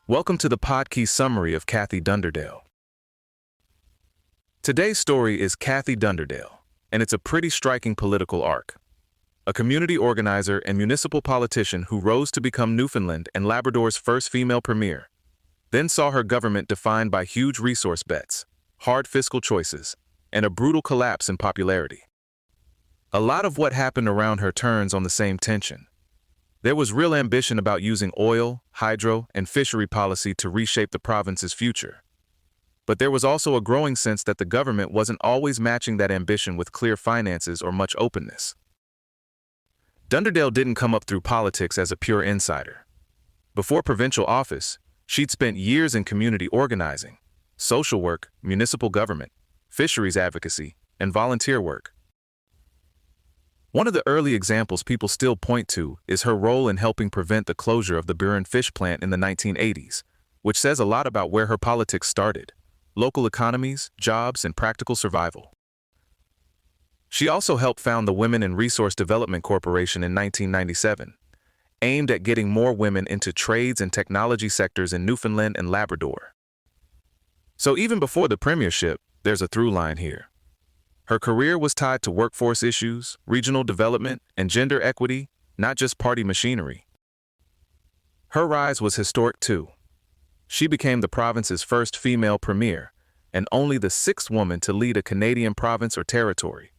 Welcome to the Podkey summary of Kathy Dunderdale. Today's story is Kathy Dunderdale, and it's a pretty striking political arc. A community organizer and municipal politician who rose to become Newfoundland and Labrador's first female premier, then saw her government defined by huge resource bets, hard fiscal choices, and a brutal collapse in popularity. A lot of what happened around her turns on the same tension. There was real ambition about using oil, hydro, and fishery policy to reshape the province's future. But there was also a growing sense that the government wasn't always matching that ambition with clear finances or much openness. Dunderdale didn't come up through politics as a pure insider. Before provincial office, she'd spent years in community organizing, social work, municipal government, fisheries advocacy, and volunteer work. One of the early examples people still point to is her role in helping prevent the closure of the Burin fish plant in the 1980s, which says a lot about where her politics started: local economies, jobs, and practical survival. She also helped found the Women in Resource Development Corporation in 1997, aimed at getting more women into trades and technology sectors in Newfoundland and Labrador. So even before the premiership, there's a through line here. Her career was tied to workforce issues, regional development, and gender equity, not just party machinery. Her rise was historic too. She became the province's first female premier, and only the sixth woman to lead a Canadian province or territory.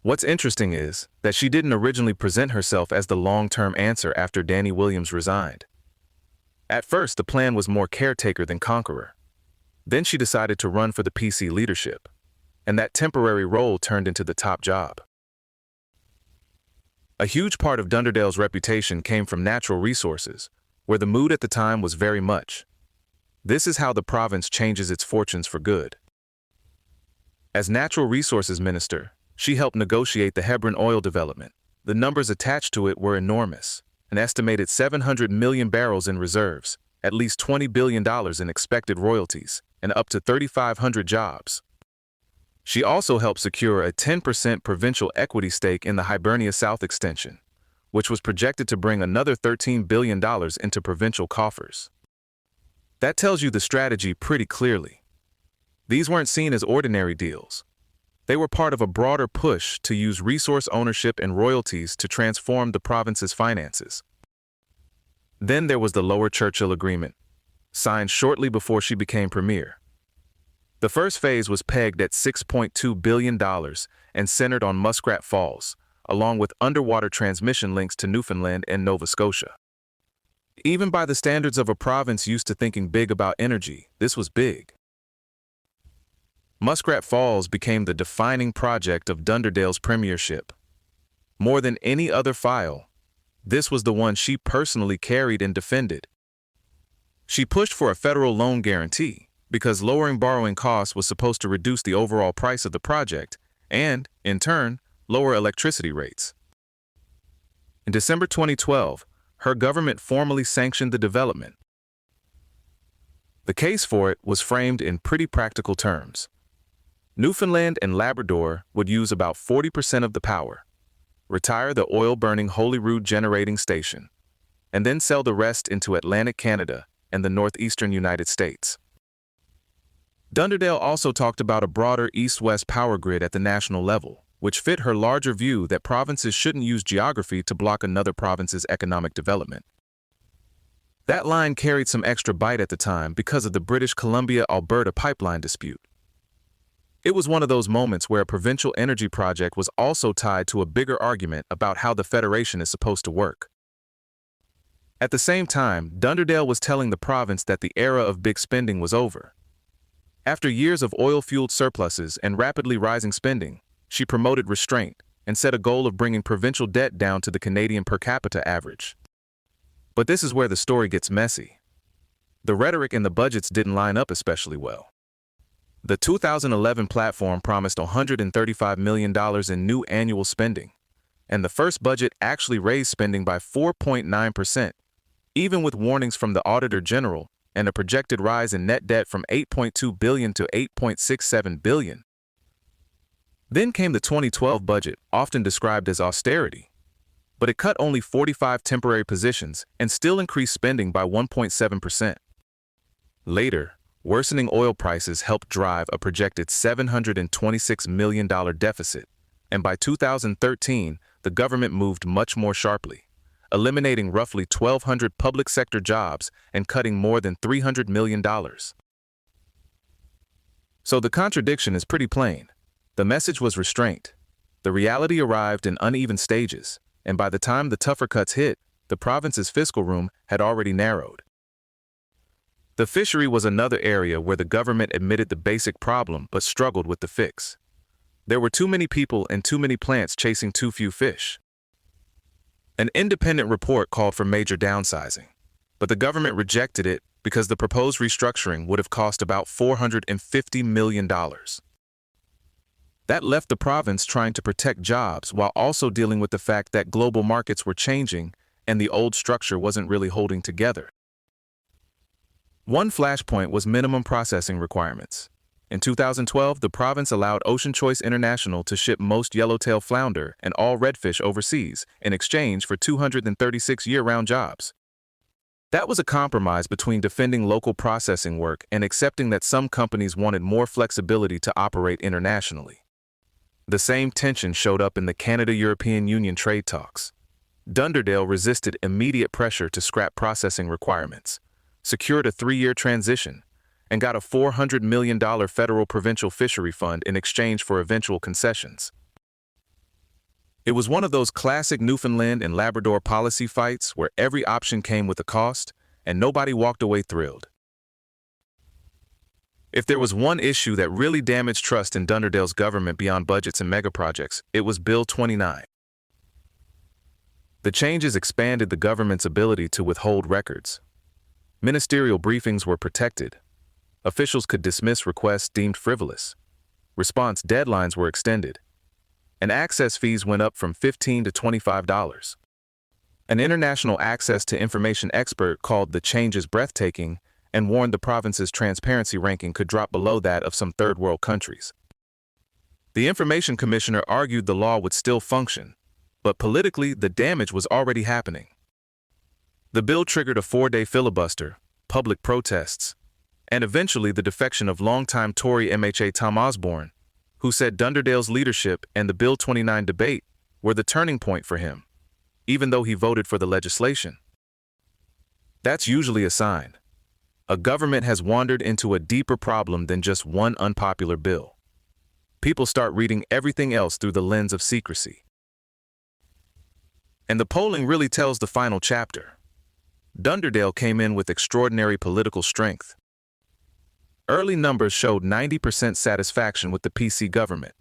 What's interesting is that she didn't originally present herself as the long-term answer after Danny Williams resigned. At first, the plan was more caretaker than conqueror. Then she decided to run for the PC leadership, and that temporary role turned into the top job. A huge part of Dunderdale's reputation came from natural resources, where the mood at the time was very much. This is how the province changes its fortunes for good. As Natural Resources Minister, she helped negotiate the Hebron oil development. The numbers attached to it were enormous: an estimated 700 million barrels in reserves, at least $20 billion in expected royalties, and up to 3,500 jobs. She also helped secure a 10% provincial equity stake in the Hibernia South Extension, which was projected to bring another $13 billion into provincial coffers. That tells you the strategy pretty clearly. These weren't seen as ordinary deals. They were part of a broader push to use resource ownership and royalties to transform the province's finances. Then there was the Lower Churchill Agreement, signed shortly before she became premier. The first phase was pegged at $6.2 billion and centered on Muskrat Falls, along with underwater transmission links to Newfoundland and Nova Scotia. Even by the standards of a province used to thinking big about energy, this was big. Muskrat Falls became the defining project of Dunderdale's premiership. More than any other file, this was the one she personally carried and defended. She pushed for a federal loan guarantee, because lowering borrowing costs was supposed to reduce the overall price of the project and, in turn, lower electricity rates. In December 2012, her government formally sanctioned the development. The case for it was framed in pretty practical terms. Newfoundland and Labrador would use about 40% of the power, retire the oil-burning Holyrood generating station, and then sell the rest into Atlantic Canada and the northeastern United States. Dunderdale also talked about a broader east-west power grid at the national level, which fit her larger view that provinces shouldn't use geography to block another province's economic development. That line carried some extra bite at the time because of the British Columbia-Alberta pipeline dispute. It was one of those moments where a provincial energy project was also tied to a bigger argument about how the federation is supposed to work. At the same time, Dunderdale was telling the province that the era of big spending was over. After years of oil-fueled surpluses and rapidly rising spending, she promoted restraint and set a goal of bringing provincial debt down to the Canadian per capita average. But this is where the story gets messy. The rhetoric and the budgets didn't line up especially well. The 2011 platform promised $135 million in new annual spending, and the first budget actually raised spending by 4.9%, even with warnings from the Auditor General and a projected rise in net debt from $8.2 billion to $8.67 billion. Then came the 2012 budget, often described as austerity. but it cut only 45 temporary positions and still increased spending by 1.7%. Later, worsening oil prices helped drive a projected $726 million deficit, and by 2013, the government moved much more sharply, eliminating roughly 1,200 public sector jobs and cutting more than $300 million. So the contradiction is pretty plain. The message was restraint. The reality arrived in uneven stages, and by the time the tougher cuts hit, the province's fiscal room had already narrowed. The fishery was another area where the government admitted the basic problem but struggled with the fix. There were too many people and too many plants chasing too few fish. An independent report called for major downsizing, but the government rejected it because the proposed restructuring would have cost about $450 million. That left the province trying to protect jobs while also dealing with the fact that global markets were changing and the old structure wasn't really holding together. One flashpoint was minimum processing requirements. In 2012, the province allowed Ocean Choice International to ship most yellowtail flounder and all redfish overseas in exchange for 236 year-round jobs. That was a compromise between defending local processing work and accepting that some companies wanted more flexibility to operate internationally. The same tension showed up in the Canada-European Union trade talks. Dunderdale resisted immediate pressure to scrap processing requirements, secured a 3-year transition, and got a $400 million federal provincial fishery fund in exchange for eventual concessions. It was one of those classic Newfoundland and Labrador policy fights where every option came with a cost, and nobody walked away thrilled. If there was one issue that really damaged trust in Dunderdale's government beyond budgets and megaprojects, it was Bill 29. The changes expanded the government's ability to withhold records. Ministerial briefings were protected. Officials could dismiss requests deemed frivolous. Response deadlines were extended. And access fees went up from $15 to $25. An international access to information expert called the changes breathtaking and warned the province's transparency ranking could drop below that of some third-world countries. The information commissioner argued the law would still function, but politically the damage was already happening. The bill triggered a 4-day filibuster, public protests, and eventually the defection of longtime Tory MHA Tom Osborne, who said Dunderdale's leadership and the Bill 29 debate were the turning point for him, even though he voted for the legislation. That's usually a sign. A government has wandered into a deeper problem than just one unpopular bill. People start reading everything else through the lens of secrecy. And the polling really tells the final chapter. Dunderdale came in with extraordinary political strength. Early numbers showed 90% satisfaction with the PC government,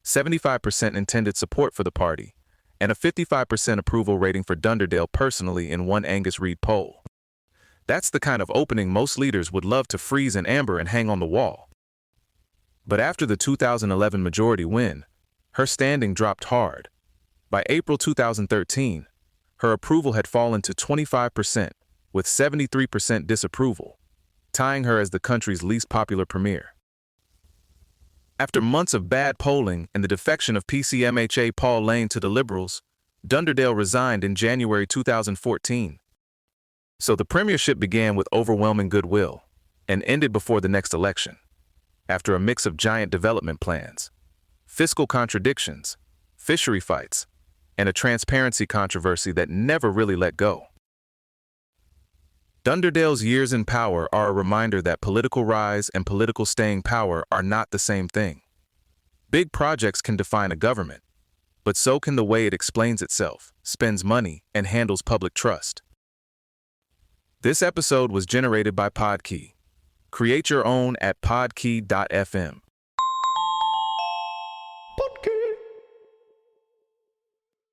75% intended support for the party, and a 55% approval rating for Dunderdale personally in one Angus Reid poll. That's the kind of opening most leaders would love to freeze in amber and hang on the wall. But after the 2011 majority win, her standing dropped hard. By April 2013, her approval had fallen to 25%, with 73% disapproval, tying her as the country's least popular premier. After months of bad polling and the defection of PCMHA Paul Lane to the Liberals, Dunderdale resigned in January 2014. So the premiership began with overwhelming goodwill and ended before the next election, after a mix of giant development plans, fiscal contradictions, fishery fights, and a transparency controversy that never really let go. Dunderdale's years in power are a reminder that political rise and political staying power are not the same thing. Big projects can define a government, but so can the way it explains itself, spends money, and handles public trust. This episode was generated by Podkey. Create your own at podkey.fm.